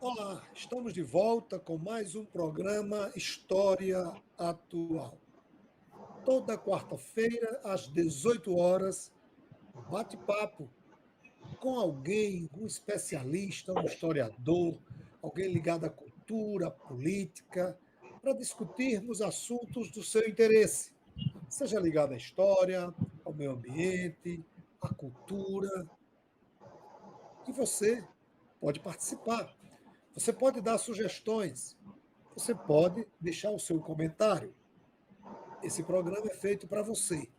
Olá, estamos de volta com mais um programa História Atual. Toda quarta-feira, às 18 horas, um bate-papo com alguém, um especialista, um historiador, alguém ligado à cultura, à política, para discutirmos assuntos do seu interesse, seja ligado à história, ao meio ambiente, à cultura. E você pode participar. Você pode dar sugestões, você pode deixar o seu comentário. Esse programa é feito para você.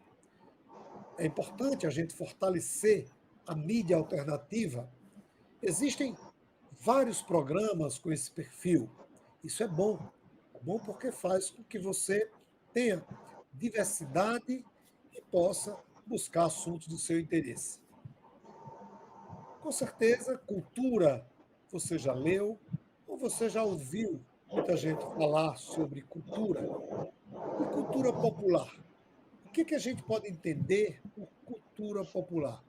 É importante a gente fortalecer a mídia alternativa. Existem vários programas com esse perfil. Isso é bom. É bom porque faz com que você tenha diversidade e possa buscar assuntos do seu interesse. Com certeza, cultura você já leu ou você já ouviu muita gente falar sobre cultura. E cultura popular? O que a gente pode entender por cultura popular?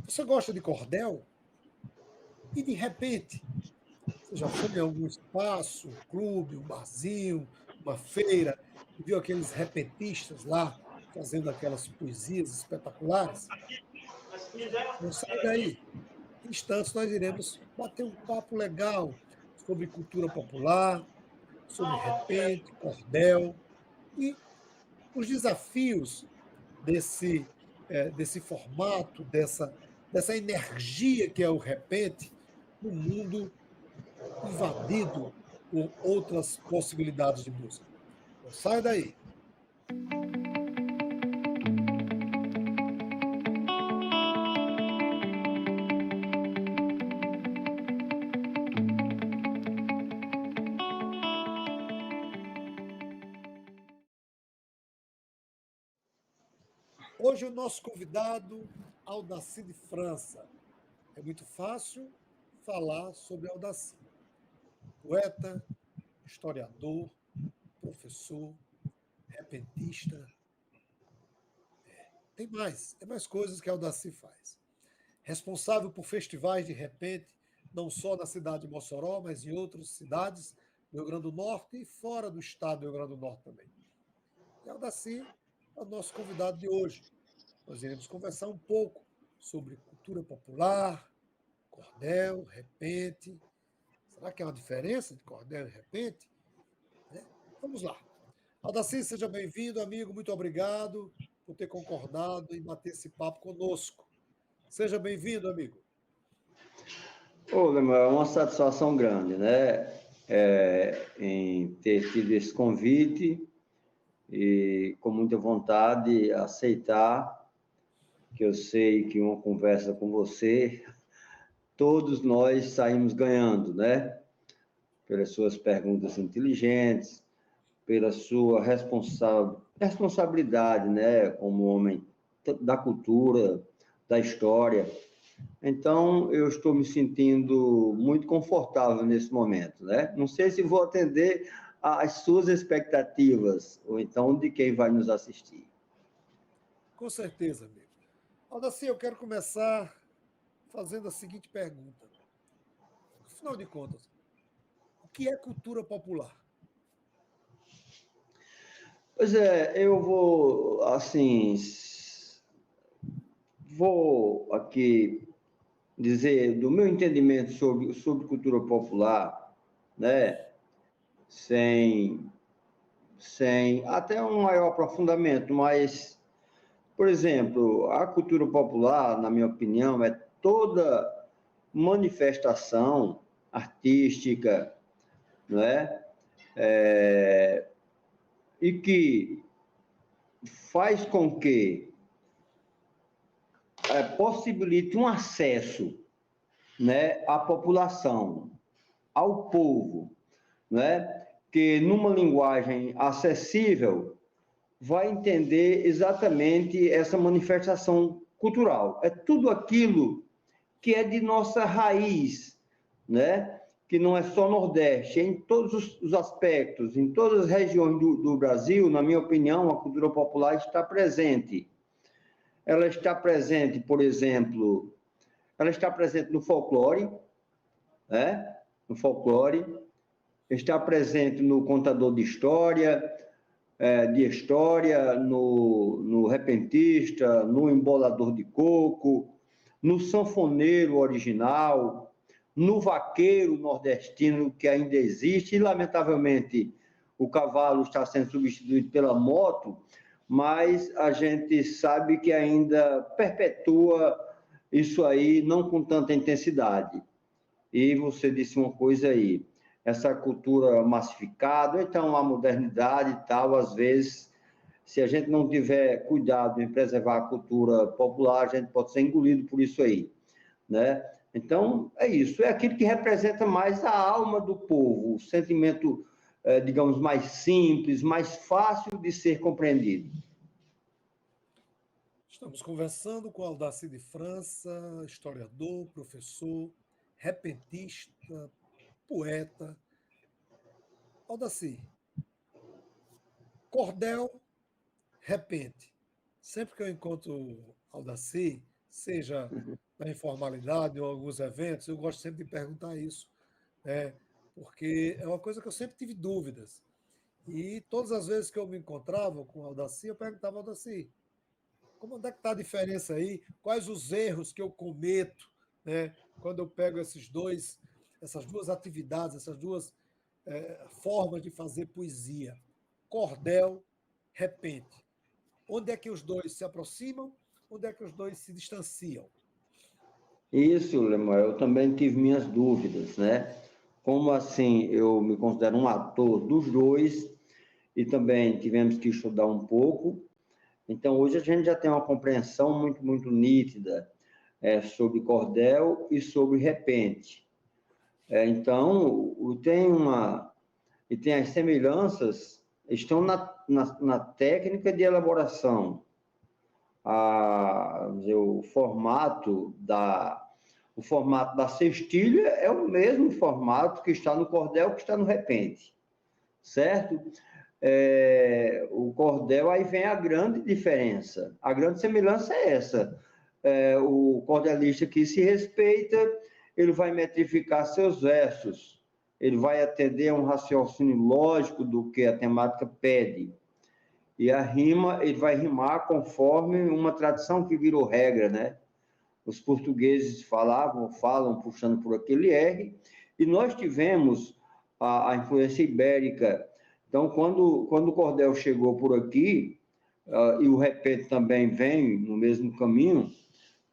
Você gosta de cordel? E de repente, você já foi em algum espaço, um clube, um barzinho, uma feira, e viu aqueles repentistas lá fazendo aquelas poesias espetaculares? Não sai daí. Em instantes, nós iremos bater um papo legal sobre cultura popular, sobre repente, cordel e os desafios desse formato, dessa energia que é o repente, no mundo invadido por outras possibilidades de música. Não sai daí. Hoje o nosso convidado, Aldaci de França. É muito fácil falar sobre Aldaci. Poeta, historiador, professor, repentista. Tem mais coisas que Aldaci faz. Responsável por festivais de repente, não só na cidade de Mossoró, mas em outras cidades do Rio Grande do Norte e fora do estado do Rio Grande do Norte também. E Aldaci é o nosso convidado de hoje. Nós iremos conversar um pouco sobre cultura popular, cordel, repente. Será que há uma diferença de cordel e repente? Vamos lá. Aldaci, seja bem-vindo, amigo. Muito obrigado por ter concordado em bater esse papo conosco. Seja bem-vindo, amigo. Ô, Lemuel, é uma satisfação grande, né? Em ter tido esse convite e com muita vontade aceitar, que eu sei que uma conversa com você, todos nós saímos ganhando, né? Pelas suas perguntas inteligentes, pela sua responsabilidade, né? Como homem da cultura, da história. Então, eu estou me sentindo muito confortável nesse momento, né? Não sei se vou atender às suas expectativas, ou então de quem vai nos assistir. Com certeza, amigo. Aldaci, eu quero começar fazendo a seguinte pergunta. Afinal de contas, o que é cultura popular? Pois é, eu vou, assim, vou aqui dizer do meu entendimento sobre cultura popular, né? Sem até um maior aprofundamento, mas, por exemplo, a cultura popular, na minha opinião, é toda manifestação artística, não é? E que faz com que possibilite um acesso, né, à população, ao povo, né, que numa linguagem acessível vai entender exatamente essa manifestação cultural. É tudo aquilo que é de nossa raiz, né? Que não é só Nordeste, é em todos os aspectos, em todas as regiões do Brasil, na minha opinião, a cultura popular está presente. Ela está presente, por exemplo, ela está presente no folclore, né? no folclore, está presente no contador de história, no repentista, no embolador de coco, no sanfoneiro original, no vaqueiro nordestino, que ainda existe, e, lamentavelmente, o cavalo está sendo substituído pela moto, mas a gente sabe que ainda perpetua isso aí, não com tanta intensidade. E você disse uma coisa aí, essa cultura massificada, então a modernidade e tal, às vezes, se a gente não tiver cuidado em preservar a cultura popular, a gente pode ser engolido por isso aí, né? Então, é isso, é aquilo que representa mais a alma do povo, o sentimento, digamos, mais simples, mais fácil de ser compreendido. Estamos conversando com Aldaci de França, historiador, professor, repentista, poeta. Aldaci, cordel, repente. Sempre que eu encontro Aldaci, seja na informalidade ou em alguns eventos, eu gosto sempre de perguntar isso, né? Porque é uma coisa que eu sempre tive dúvidas. E todas as vezes que eu me encontrava com Aldaci, eu perguntava ao Aldaci, onde é que está a diferença aí? Quais os erros que eu cometo, né, quando eu pego essas duas atividades, essas duas formas de fazer poesia? Cordel, repente. Onde é que os dois se aproximam? Onde é que os dois se distanciam? Isso, Lemuel, eu também tive minhas dúvidas, né? Como assim eu me considero um ator dos dois e também tivemos que estudar um pouco. Então, hoje a gente já tem uma compreensão muito, muito nítida sobre cordel e sobre repente. Então, tem as semelhanças, estão na técnica de elaboração. O formato da cestilha é o mesmo formato que está no cordel que está no repente, certo? O cordel, aí vem a grande diferença. A grande semelhança é essa. O cordelista que se respeita, ele vai metrificar seus versos, ele vai atender a um raciocínio lógico do que a temática pede. E a rima, ele vai rimar conforme uma tradição que virou regra, né? Os portugueses falam puxando por aquele R, e nós tivemos a influência ibérica. Então, quando o cordel chegou por aqui, e o repente também vem no mesmo caminho,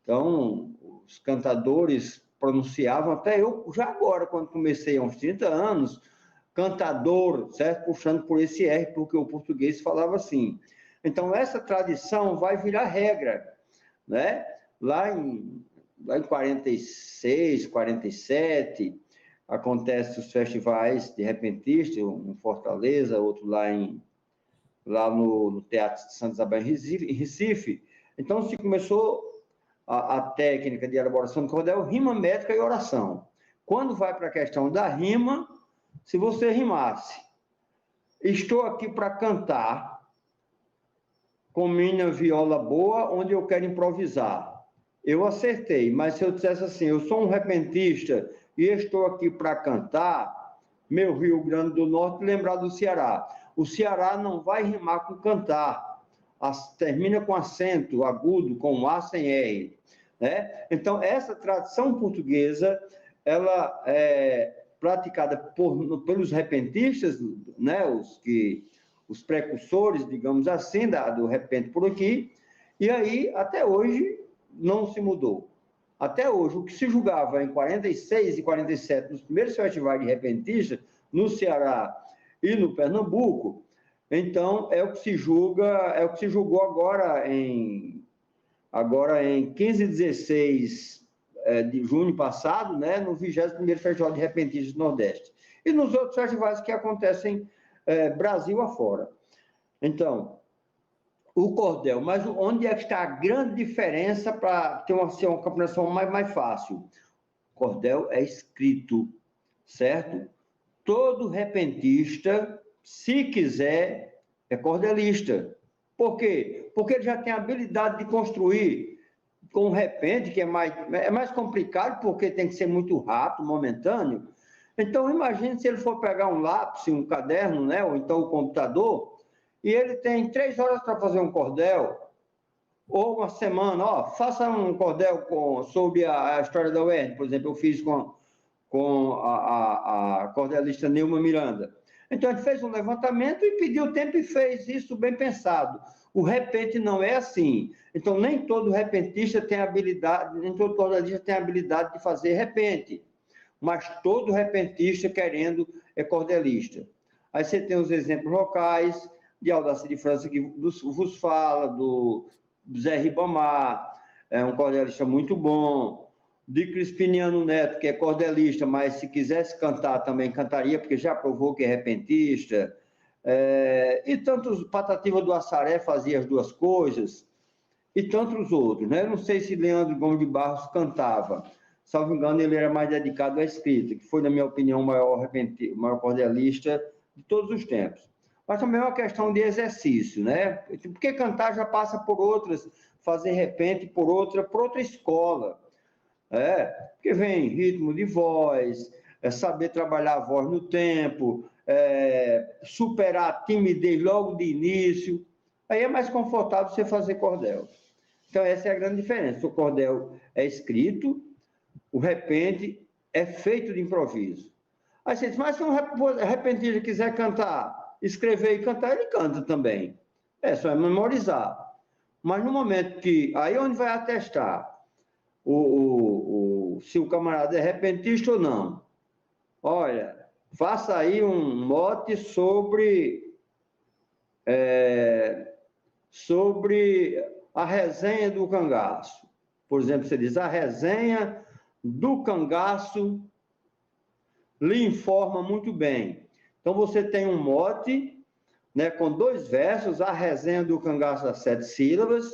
então, os cantadores pronunciavam, até eu, já agora, quando comecei há uns 30 anos, cantador, certo? Puxando por esse R, porque o português falava assim. Então, essa tradição vai virar regra, né? Lá em 46, 47, acontecem os festivais de repentistas, um em Fortaleza, outro lá no Teatro de Santa Isabel, em Recife. Então, se começou a técnica de elaboração do cordel, rima, métrica e oração. Quando vai para a questão da rima, se você rimasse, estou aqui para cantar com minha viola boa, onde eu quero improvisar. Eu acertei, mas se eu dissesse assim, eu sou um repentista e estou aqui para cantar, meu Rio Grande do Norte, lembrar do Ceará. O Ceará não vai rimar com cantar, termina com acento agudo, com A sem R, né? Então, essa tradição portuguesa, ela é praticada pelos repentistas, né? Os precursores, digamos assim, do repente por aqui, e aí, até hoje, não se mudou. Até hoje, o que se julgava em 46 e 47, nos primeiros festivais de repentistas, no Ceará e no Pernambuco, então, é o que se julgou agora em 15 e 16 de junho passado, né, no 21º Festival de Repentistas do Nordeste. E nos outros festivais que acontecem Brasil afora. Então, o cordel, mas onde é que está a grande diferença para ter uma compreensão mais fácil? O cordel é escrito, certo? Todo repentista, se quiser, é cordelista. Por quê? Porque ele já tem a habilidade de construir com o repente, que é mais complicado, porque tem que ser muito rápido, momentâneo. Então, imagine se ele for pegar um lápis, um caderno, né? Ou então o computador, e ele tem 3 horas para fazer um cordel, ou uma semana, ó, faça um cordel sobre a história da UERN, por exemplo, eu fiz com a cordelista Nilma Miranda. Então, a gente fez um levantamento e pediu tempo e fez isso bem pensado. O repente não é assim. Então, nem todo repentista tem habilidade, nem todo cordelista tem habilidade de fazer repente, mas todo repentista querendo é cordelista. Aí você tem os exemplos locais, de Aldaci de França, que vos fala, do Zé Ribamar, é um cordelista muito bom, de Crispiniano Neto, que é cordelista, mas se quisesse cantar também cantaria, porque já provou que é repentista, e tantos, Patativa do Assaré fazia as duas coisas, e tantos outros, né? Não sei se Leandro Gomes de Barros cantava, salvo engano, ele era mais dedicado à escrita, que foi, na minha opinião, o maior cordelista de todos os tempos. Mas também é uma questão de exercício, né? Porque cantar já passa por outras, fazer repente por outra escola. Porque vem ritmo de voz, saber trabalhar a voz no tempo, superar a timidez logo de início. Aí é mais confortável você fazer cordel. Então, essa é a grande diferença. O cordel é escrito, o repente é feito de improviso. Aí você diz, mas se um repentista quiser cantar, escrever e cantar, ele canta também. Só é memorizar. Mas no momento que... Aí onde vai atestar se o camarada é repentista ou não? Olha, faça aí um mote sobre a resenha do cangaço. Por exemplo, você diz, a resenha do cangaço lhe informa muito bem. Então, você tem um mote, né, com 2 versos, a resenha do cangaço a 7 sílabas,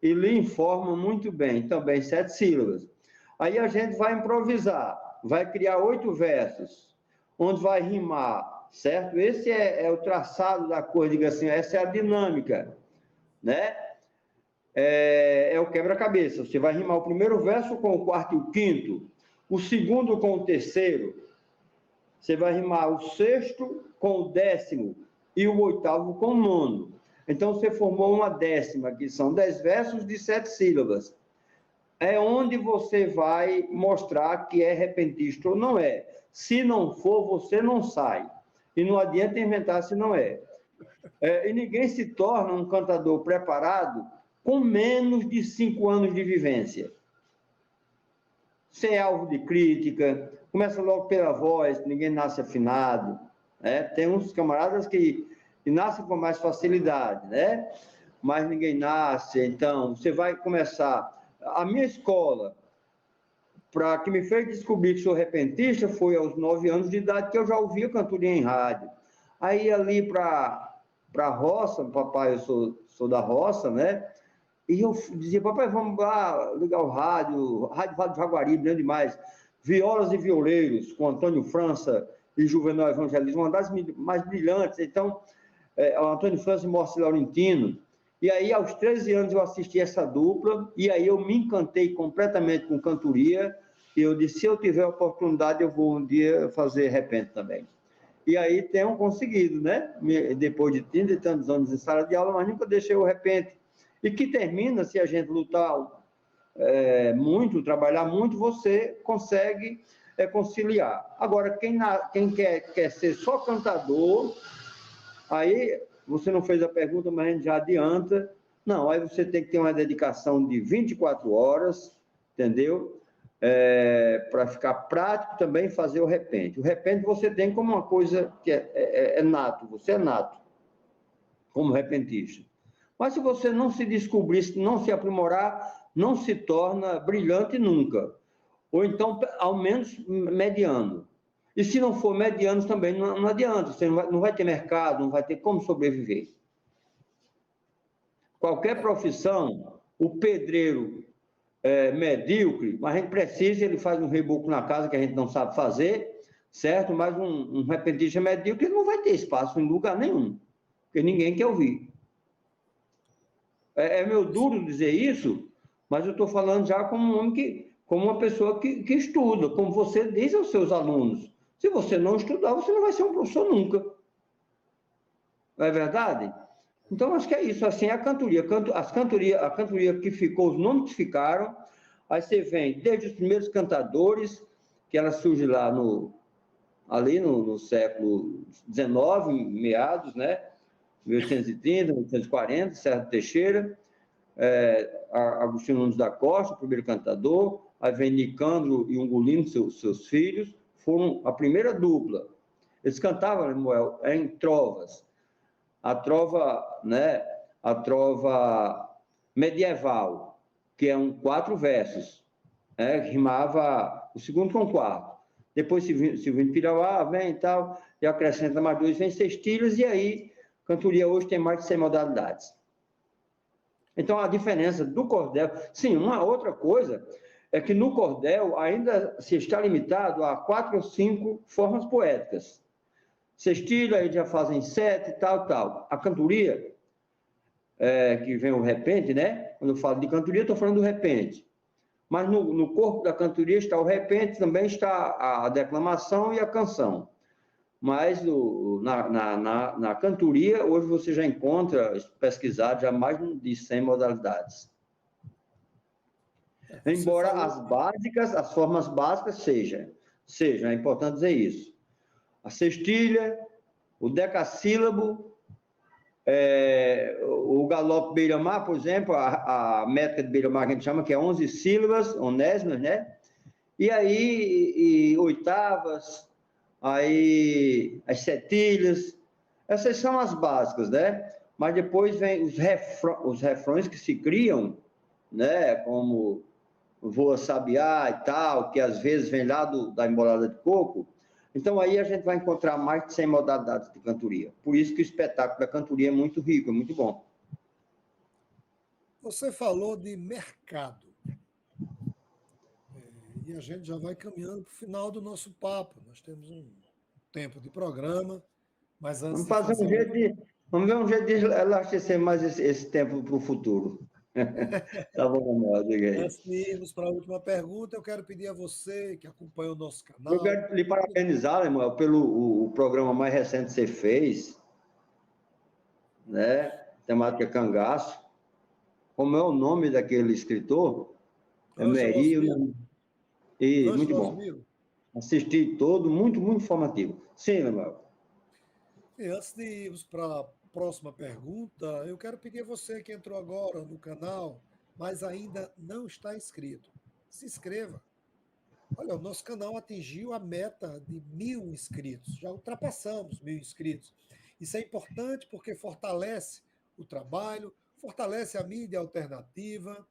e lhe informa muito bem, também 7 sílabas. Aí a gente vai improvisar, vai criar 8 versos, onde vai rimar, certo? Esse é o traçado da coisa, diga assim, essa é a dinâmica, né? É o quebra-cabeça. Você vai rimar o primeiro verso com o quarto e o quinto, o segundo com o terceiro, você vai rimar o sexto com o 10º e o 8º com o 9º. Então, você formou uma 10ª, que são 10 versos de 7 sílabas. É onde você vai mostrar que é repentista ou não é. Se não for, você não sai. E não adianta inventar se não é. E ninguém se torna um cantador preparado com menos de 5 anos de vivência. Você é alvo de crítica, começa logo pela voz, ninguém nasce afinado. Tem uns camaradas que nascem com mais facilidade, né? Mas ninguém nasce, então você vai começar. A minha escola, que me fez descobrir que sou repentista, foi aos 9 anos de idade que eu já ouvia cantoria em rádio. Aí ali para a roça, papai, eu sou da roça, né? E eu dizia, papai, vamos lá ligar o rádio Vale do Jaguaribe, não é demais. Violas e Violeiros, com Antônio França e Juvenal Evangelista, uma das mais brilhantes. Então, Antônio França e Morci Laurentino. E aí, aos 13 anos, eu assisti essa dupla, e aí eu me encantei completamente com cantoria, e eu disse, se eu tiver oportunidade, eu vou um dia fazer repente também. E aí, tenho conseguido, né? Depois de 30 e tantos anos em sala de aula, mas nunca deixei o repente. E que termina, se a gente lutar muito, trabalhar muito, você consegue conciliar. Agora, quem quer ser só cantador, aí você não fez a pergunta, mas a gente já adianta. Não, aí você tem que ter uma dedicação de 24 horas, entendeu? Para ficar prático também fazer o repente. O repente você tem como uma coisa que é nato, você é nato, como repentista. Mas se você não se descobrir, se não se aprimorar, não se torna brilhante nunca. Ou então, ao menos, mediano. E se não for mediano também, não adianta. Você não vai ter mercado, não vai ter como sobreviver. Qualquer profissão, o pedreiro medíocre, mas a gente precisa, ele faz um reboco na casa que a gente não sabe fazer, certo? Mas um repentista medíocre, ele não vai ter espaço em lugar nenhum, porque ninguém quer ouvir. É meio duro dizer isso, mas eu estou falando já como um homem como uma pessoa que estuda, como você diz aos seus alunos. Se você não estudar, você não vai ser um professor nunca. Não é verdade? Então, acho que é isso. Assim, a cantoria que ficou, os nomes que ficaram, aí você vem desde os primeiros cantadores, que ela surge lá ali no século XIX, meados, né? 1830, 1840, Serra Teixeira, Agostinho Nunes da Costa, o primeiro cantador, aí vem Nicandro e Ungolino, seus filhos, foram a primeira dupla. Eles cantavam, Lemuel, em trovas. A trova, né, a trova medieval, que é 4 versos, né, rimava o segundo com o quarto. Depois Silvino Pirauá vem e tal, e acrescenta mais 2, vem sextilhas, e aí cantoria hoje tem mais de 100 modalidades. Então, a diferença do cordel... Sim, uma outra coisa é que no cordel ainda se está limitado a 4 ou 5 formas poéticas. Sextilha, aí já fazem 7, tal. A cantoria, que vem o repente, né? Quando eu falo de cantoria, estou falando do repente. Mas no corpo da cantoria está o repente, também está a declamação e a canção. Mas na cantoria, hoje você já encontra, pesquisado, já mais de 100 modalidades. Embora as formas básicas sejam, é importante dizer isso. A sextilha, o decassílabo, o galope beira-mar, por exemplo, a métrica de beira-mar que a gente chama, que é 11 sílabas, onésimas, né? E aí, oitavas, aí as setilhas, essas são as básicas, né? Mas depois vem os refrões que se criam, né? Como Voa Sabiá e tal, que às vezes vem lá da Embolada de Coco. Então aí a gente vai encontrar mais de 100 modalidades de cantoria. Por isso que o espetáculo da cantoria é muito rico, é muito bom. Você falou de mercado. E a gente já vai caminhando para o final do nosso papo. Nós temos um tempo de programa, mas antes de fazer... Vamos ver um jeito de elastecer mais esse tempo para o futuro. Tá bom, Manuel, diga aí. Antes de irmos para a última pergunta, eu quero pedir a você que acompanha o nosso canal... Eu quero lhe parabenizar, Manuel, pelo programa mais recente que você fez, né? Temática Cangaço. Como é o nome daquele escritor? Ângelo Muito bom. Osmiro. Assisti todo, muito, muito informativo. Sim, Manuel. E antes de irmos para a próxima pergunta, eu quero pedir a você que entrou agora no canal, mas ainda não está inscrito. Se inscreva. Olha, o nosso canal atingiu a meta de 1.000 inscritos. Já ultrapassamos 1.000 inscritos. Isso é importante porque fortalece o trabalho, fortalece a mídia alternativa.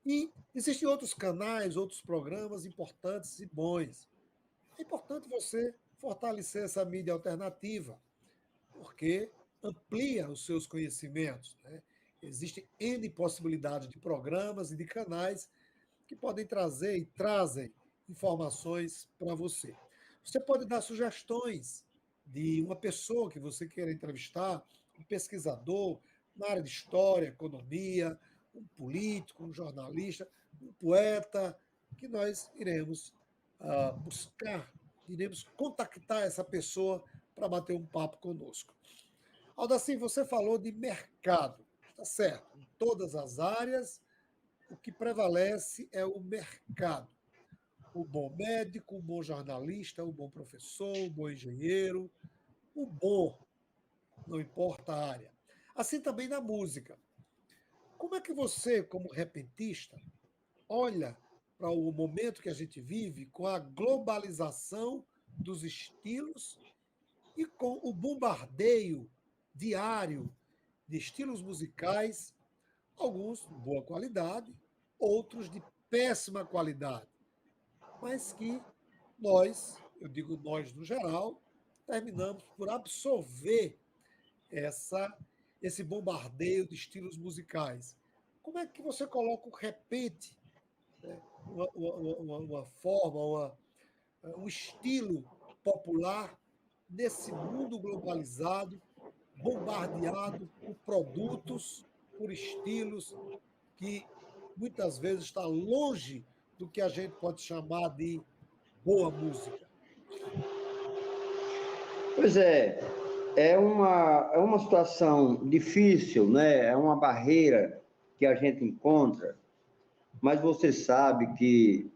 E existem outros canais, outros programas importantes e bons. É importante você fortalecer essa mídia alternativa, porque amplia os seus conhecimentos, né? Existem N possibilidades de programas e de canais que podem trazer e trazem informações para você. Você pode dar sugestões de uma pessoa que você queira entrevistar, um pesquisador na área de história, economia, um político, um jornalista, um poeta, que nós iremos buscar, iremos contactar essa pessoa para bater um papo conosco. Aldacir, você falou de mercado, está certo, em todas as áreas, o que prevalece é o mercado. O bom médico, o bom jornalista, o bom professor, o bom engenheiro, o bom, não importa a área. Assim também na música. Como é que você, como repentista, olha para o momento que a gente vive com a globalização dos estilos e com o bombardeio diário de estilos musicais, alguns de boa qualidade, outros de péssima qualidade, mas que nós, eu digo nós no geral, terminamos por absorver esse bombardeio de estilos musicais. Como é que você coloca o repente, né? Uma forma, um estilo popular nesse mundo globalizado, bombardeado por produtos, por estilos que muitas vezes está longe do que a gente pode chamar de boa música? Pois é uma situação difícil, né? É uma barreira que a gente encontra, mas você sabe que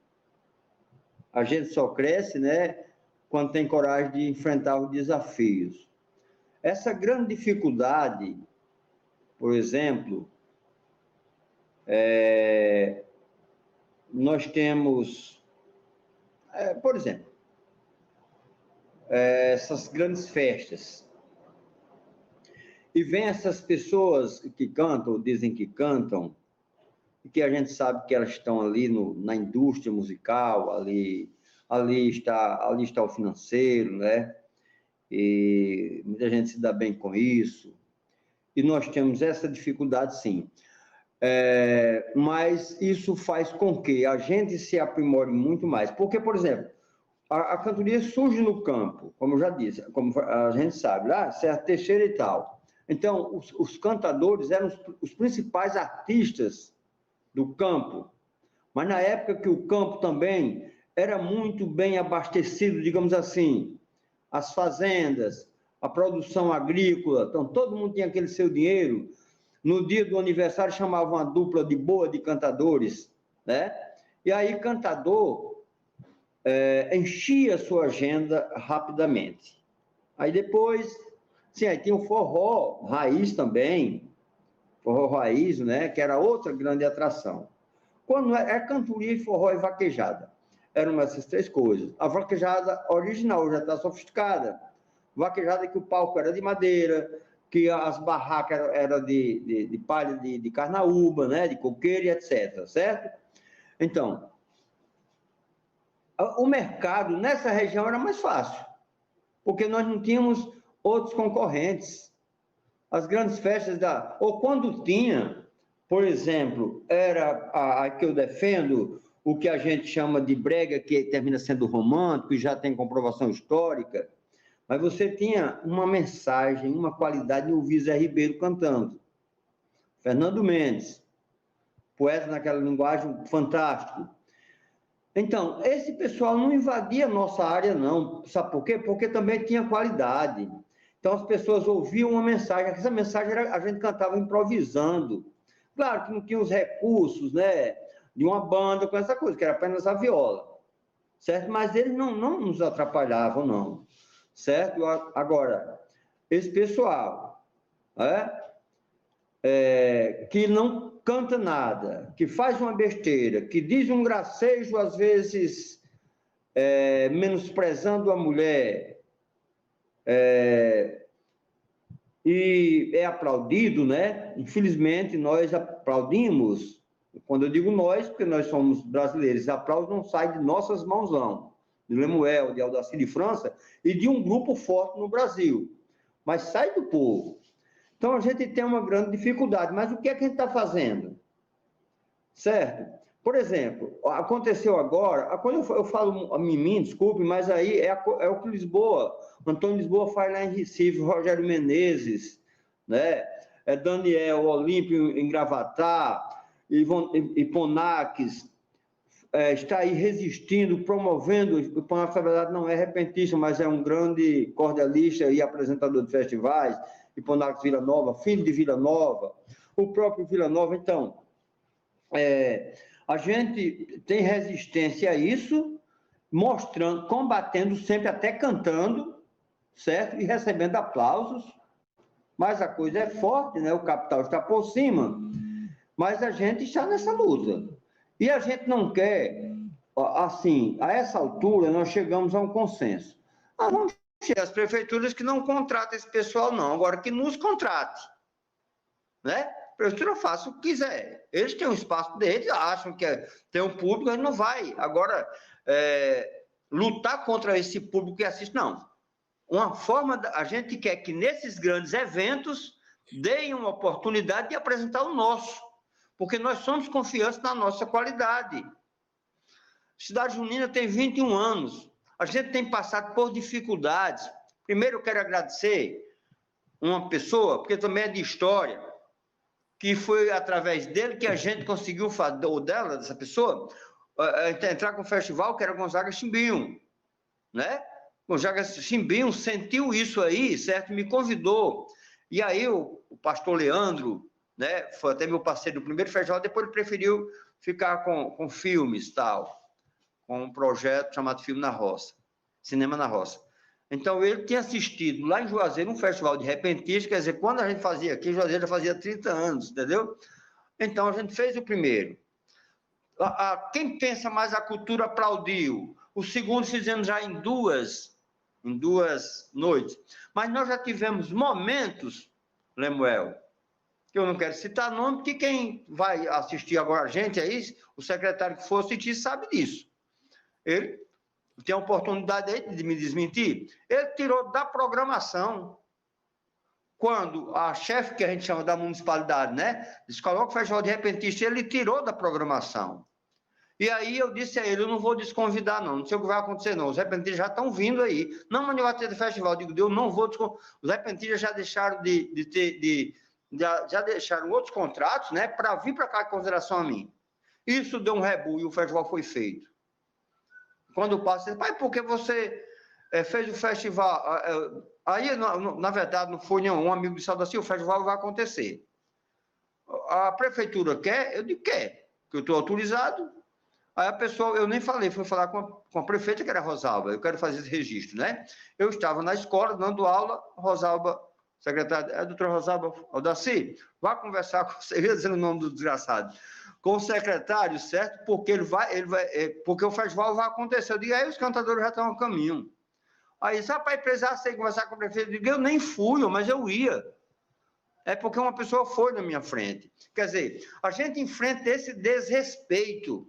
a gente só cresce, né, quando tem coragem de enfrentar os desafios. Essa grande dificuldade, por exemplo, nós temos, por exemplo, essas grandes festas. E vem essas pessoas que cantam, dizem que cantam, e que a gente sabe que elas estão ali na indústria musical, ali está o financeiro, né? E muita gente se dá bem com isso. E nós temos essa dificuldade, sim. Mas isso faz com que a gente se aprimore muito mais. Porque, por exemplo, a cantoria surge no campo, como eu já disse, como a gente sabe, lá, Serra Teixeira e tal. Então, os cantadores eram os principais artistas do campo, mas na época que o campo também era muito bem abastecido, digamos assim, as fazendas, a produção agrícola, então todo mundo tinha aquele seu dinheiro. No dia do aniversário chamavam uma dupla de cantadores, né? E aí cantador enchia a sua agenda rapidamente. Aí depois, sim, aí tinha o forró raiz também, forró raiz, né? Que era outra grande atração. Quando cantoria, e forró e vaquejada. Eram essas três coisas. A vaquejada original já está sofisticada. Vaquejada que o palco era de madeira, que as barracas eram de palha de carnaúba, né? De coqueiro, etc. Certo? Então, o mercado nessa região era mais fácil, porque nós não tínhamos outros concorrentes. As grandes festas ou quando tinha, por exemplo, era a que eu defendo, o que a gente chama de brega, que termina sendo romântico e já tem comprovação histórica, mas você tinha uma mensagem, uma qualidade no ouvir Zé Ribeiro cantando. Fernando Mendes, poeta naquela linguagem fantástico. Então, esse pessoal não invadia a nossa área, não. Sabe por quê? Porque também tinha qualidade. Então, as pessoas ouviam uma mensagem. Essa mensagem a gente cantava improvisando. Claro que não tinha os recursos, né, de uma banda com essa coisa, que era apenas a viola. Certo? Mas eles não nos atrapalhavam, não. Certo? Agora, esse pessoal que não canta nada, que faz uma besteira, que diz um gracejo, às vezes, menosprezando a mulher, e é aplaudido, né? Infelizmente, nós aplaudimos, quando eu digo nós, porque nós somos brasileiros, esse aplauso não sai de nossas mãos, não. De Lemuel, de Aldacir de França, e de um grupo forte no Brasil, mas sai do povo. Então, a gente tem uma grande dificuldade, mas o que é que a gente está fazendo? Certo? Por exemplo, aconteceu agora, quando eu falo a mim, desculpe, mas aí é o que Lisboa, Antônio Lisboa faz lá em Recife, Rogério Menezes, né? Daniel Olímpio em Gravatá, e Ponaques, está aí resistindo, promovendo. O Ponaques, na verdade, não é repentista, mas é um grande cordialista e apresentador de festivais. Ponaques Vila Nova, filho de Vila Nova, o próprio Vila Nova. Então, a gente tem resistência a isso, mostrando, combatendo sempre, até cantando, certo? E recebendo aplausos, mas a coisa é forte, né? O capital está por cima, mas a gente está nessa luta. E a gente não quer, assim, a essa altura, nós chegamos a um consenso. Vamos as prefeituras que não contratam esse pessoal, não. Agora, que nos contrate. Né? A prefeitura faça o que quiser. Eles têm um espaço deles, acham que tem um público, ele não vai. Agora, lutar contra esse público que assiste, não. Uma forma, a gente quer que nesses grandes eventos deem uma oportunidade de apresentar o nosso, porque nós somos confiantes na nossa qualidade. Cidade Junina tem 21 anos. A gente tem passado por dificuldades. Primeiro, eu quero agradecer uma pessoa, porque também é de história, que foi através dele que a gente conseguiu fazer, ou dela, dessa pessoa, entrar com o festival, que era Gonzaga Chimbinho, né? O Jagas Chimbinho sentiu isso aí, certo? Me convidou. E aí o pastor Leandro, né, foi até meu parceiro do primeiro festival, depois ele preferiu ficar com filmes, tal, com um projeto chamado Filme na Roça, Cinema na Roça. Então, ele tinha assistido lá em Juazeiro um festival de repentistas, quer dizer, quando a gente fazia aqui, Juazeiro já fazia 30 anos, entendeu? Então, a gente fez o primeiro. Quem pensa mais a cultura aplaudiu. O segundo fizemos já em duas noites. Mas nós já tivemos momentos, Lemuel, que eu não quero citar nome, porque quem vai assistir agora a gente aí, o secretário que for assistir sabe disso. Ele tem a oportunidade aí de me desmentir. Ele tirou da programação, quando a chefe, que a gente chama da municipalidade, né, disse, coloca o festival de repentista, ele tirou da programação. E aí eu disse a ele, eu não vou desconvidar não sei o que vai acontecer não, os repentistas já estão vindo aí, não, mas vai ter festival, eu digo, eu não vou desconvidar, os repentistas já deixaram já deixaram outros contratos, né, para vir para cá em consideração a mim. Isso deu um rebu e o festival foi feito. Quando eu passo, pai, por que você fez o festival? Aí, na verdade, não foi nenhum amigo disse assim, o festival vai acontecer. A prefeitura quer? Eu digo, quer, que eu estou autorizado. Aí a pessoa, eu nem falei, fui falar com a prefeita, que era Rosalba, eu quero fazer esse registro, né? Eu estava na escola, dando aula, Rosalba, secretária, doutora Rosalba Aldaci, vá conversar com você, eu ia dizer o nome do desgraçado, com o secretário, certo? Porque porque o festival vai acontecer. Eu digo, aí os cantadores já estão a caminho. Aí, sabe, para precisar sem conversar com o prefeito, eu digo, eu nem fui, mas eu ia. É porque uma pessoa foi na minha frente. Quer dizer, a gente enfrenta esse desrespeito.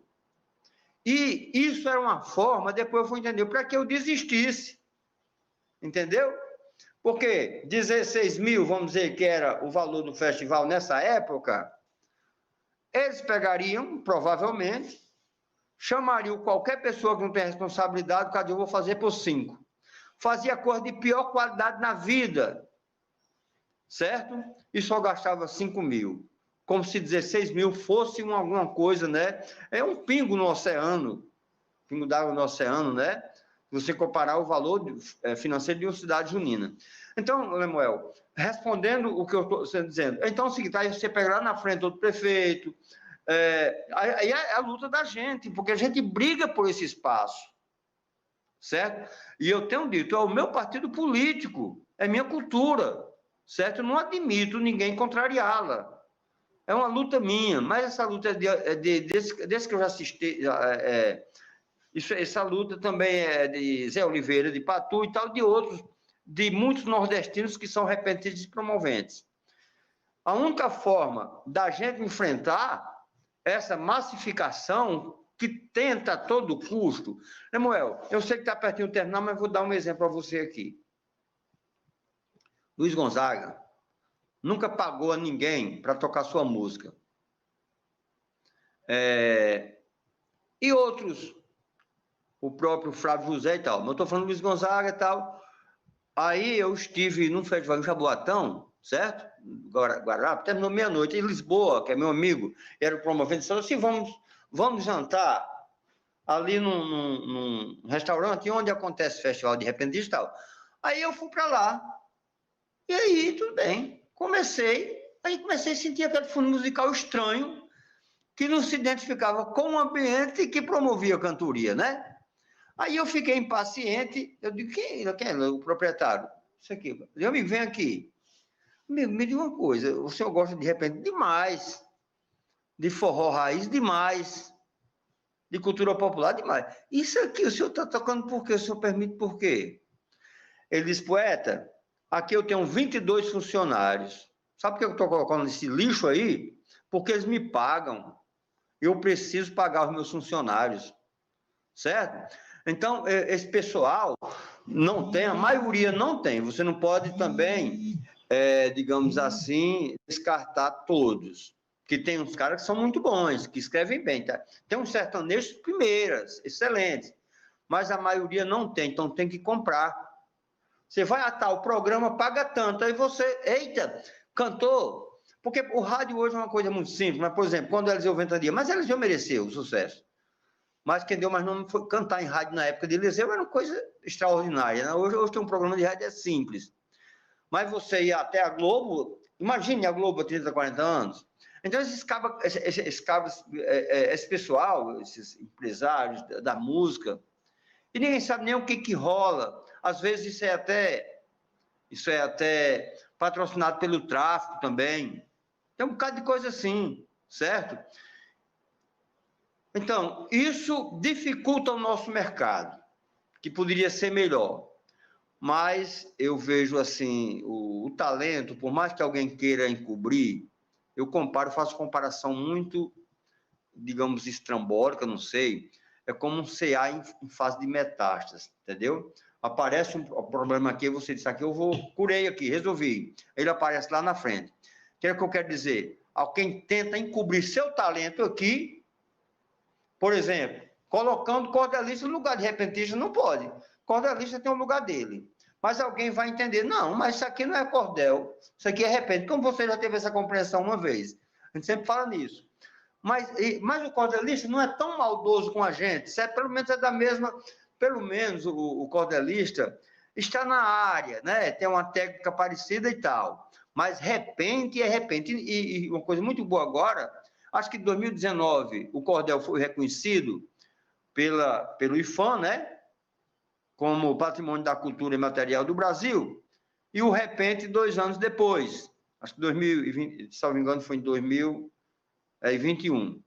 E isso era uma forma, depois eu fui entender, para que eu desistisse. Entendeu? Porque 16 mil, vamos dizer que era o valor do festival nessa época, eles pegariam, provavelmente, chamariam qualquer pessoa que não tem responsabilidade, cada dia eu vou fazer por 5. Fazia coisa de pior qualidade na vida, certo? E só gastava 5 mil. Como se 16 mil fosse alguma coisa, né? É um pingo no oceano, pingo d'água no oceano, né? Você comparar o valor financeiro de uma cidade junina. Então, Lemuel, respondendo o que eu estou dizendo, então é o seguinte, aí você pega lá na frente do prefeito, aí é a luta da gente, porque a gente briga por esse espaço, certo? E eu tenho dito, é o meu partido político, é minha cultura, certo? Eu não admito ninguém contrariá-la. É uma luta minha, mas essa luta desde que eu já assisti, essa luta também é de Zé Oliveira, de Patu e tal, de outros, de muitos nordestinos que são repentistas e promoventes. A única forma da gente enfrentar essa massificação que tenta a todo custo... Lemuel, eu sei que está pertinho de terminar, mas vou dar um exemplo para você aqui. Luiz Gonzaga nunca pagou a ninguém para tocar sua música. E outros, o próprio Flávio José e tal. Mas eu estou falando do Luiz Gonzaga e tal. Aí eu estive num festival em Jaboatão, certo? Guararapes, terminou meia-noite. Em Lisboa, que é meu amigo, era o promovente, disse assim, vamos jantar ali num restaurante onde acontece festival de repentista e tal. Aí eu fui para lá. E aí, tudo bem. Comecei a sentir aquele fundo musical estranho que não se identificava com o ambiente que promovia a cantoria, né? Aí eu fiquei impaciente, eu digo, quem é o proprietário? Isso aqui. Eu me venho aqui. Me diga uma coisa, o senhor gosta de repente demais, de forró raiz demais, de cultura popular demais. Isso aqui o senhor está tocando por quê? O senhor permite por quê? Ele disse, poeta, aqui eu tenho 22 funcionários. Sabe por que eu estou colocando esse lixo aí? Porque eles me pagam. Eu preciso pagar os meus funcionários. Certo? Então, esse pessoal não tem, a maioria não tem. Você não pode também, digamos assim, descartar todos. Que tem uns caras que são muito bons, que escrevem bem. Tá? Tem uns sertanejos primeiras, excelentes. Mas a maioria não tem, então tem que comprar. Você vai atar o programa, paga tanto, aí você, eita, cantou. Porque o rádio hoje é uma coisa muito simples, mas, por exemplo, quando Eliseu Ventania, mas Eliseu mereceu o sucesso. mas quem deu mais nome foi cantar em rádio na época de Eliseu, era uma coisa extraordinária. Né? Hoje tem um programa de rádio, é simples. Mas você ir até a Globo, imagine a Globo há 30, 40 anos. Então, esse pessoal, esses empresários da música, e ninguém sabe nem o que rola. Às vezes isso é até patrocinado pelo tráfico também. Tem um bocado de coisa assim, certo? Então, isso dificulta o nosso mercado, que poderia ser melhor. Mas eu vejo assim, o talento, por mais que alguém queira encobrir, faço comparação muito, digamos, estrambólica, não sei, é como um CA em fase de metástase, entendeu? Aparece um problema aqui, você diz aqui, curei aqui, resolvi. Ele aparece lá na frente. O que é que eu quero dizer? Alguém tenta encobrir seu talento aqui, por exemplo, colocando cordelista no lugar de repentista, não pode. Cordelista tem o lugar dele. Mas alguém vai entender, não, mas isso aqui não é cordel, isso aqui é repente. Como você já teve essa compreensão uma vez? A gente sempre fala nisso. Mas o cordelista não é tão maldoso com a gente, certo? Pelo menos é da mesma... Pelo menos o cordelista está na área, né? Tem uma técnica parecida e tal. Mas repente é repente. E uma coisa muito boa agora, acho que em 2019 o cordel foi reconhecido pelo IFAM, né? Como Patrimônio da Cultura e Material do Brasil, e o repente 2 anos depois, acho que 2020, se não me engano, foi em 2021.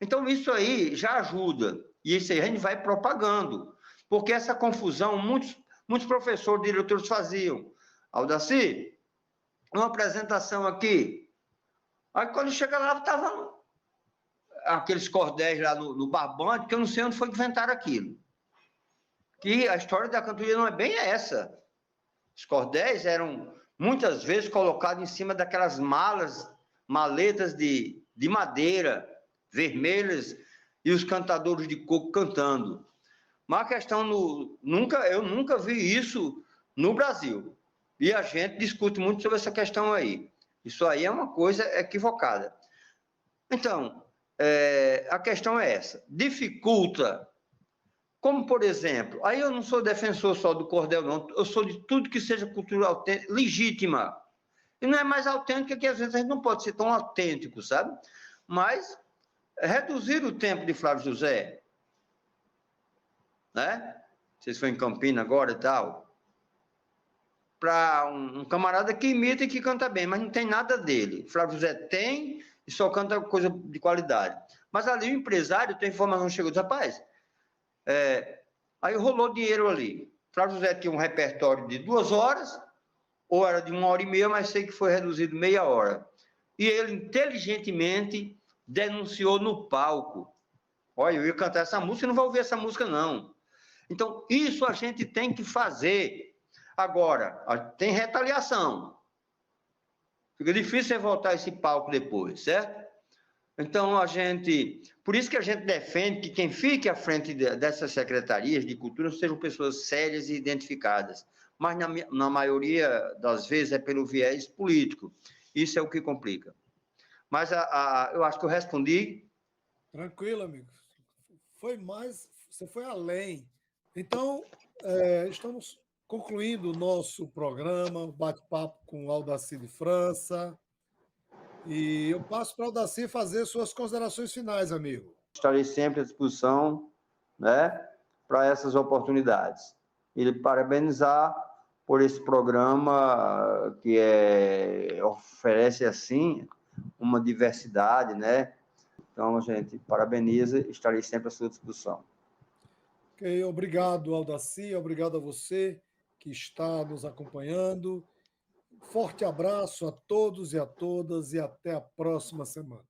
Então, isso aí já ajuda, e isso aí a gente vai propagando, porque essa confusão, muitos professores, diretores faziam. Aldaci, uma apresentação aqui, aí quando chega lá, estavam aqueles cordéis lá no barbante, que eu não sei onde foi que inventaram aquilo. Que a história da cantoria não é bem essa. Os cordéis eram, muitas vezes, colocados em cima daquelas maletas de madeira, vermelhas, e os cantadores de coco cantando. Mas a questão, eu nunca vi isso no Brasil. E a gente discute muito sobre essa questão aí. Isso aí é uma coisa equivocada. Então, a questão é essa. Dificulta. Como, por exemplo, aí eu não sou defensor só do cordel, não. Eu sou de tudo que seja cultura autêntica, legítima. E não é mais autêntica que às vezes a gente não pode ser tão autêntico, sabe? Mas reduzir o tempo de Flávio José, né? Vocês foram em Campina agora e tal, para um camarada que imita e que canta bem, mas não tem nada dele. Flávio José tem e só canta coisa de qualidade. Mas ali o empresário tem informação, chegou e diz, rapaz, aí rolou dinheiro ali. Flávio José tinha um repertório de 2 horas, ou era de 1h30, mas sei que foi reduzido meia hora. E ele inteligentemente denunciou no palco. Olha, eu ia cantar essa música e não vou ouvir essa música, não. Então, isso a gente tem que fazer. Agora, tem retaliação. Fica difícil você voltar a esse palco depois, certo? Então, por isso que a gente defende que quem fique à frente dessas secretarias de cultura sejam pessoas sérias e identificadas. Mas, na maioria das vezes, é pelo viés político. Isso é o que complica. Mas eu acho que eu respondi. Tranquilo, amigo. Você foi além. Então, estamos concluindo o nosso programa, o bate-papo com o Aldaci de França. E eu passo para o Aldaci fazer suas considerações finais, amigo. Estarei sempre à disposição, né, para essas oportunidades. E parabenizar por esse programa que oferece, assim, uma diversidade, né? Então, a gente parabeniza e estarei sempre à sua disposição. Ok, obrigado, Aldaci, obrigado a você que está nos acompanhando. Forte abraço a todos e a todas e até a próxima semana.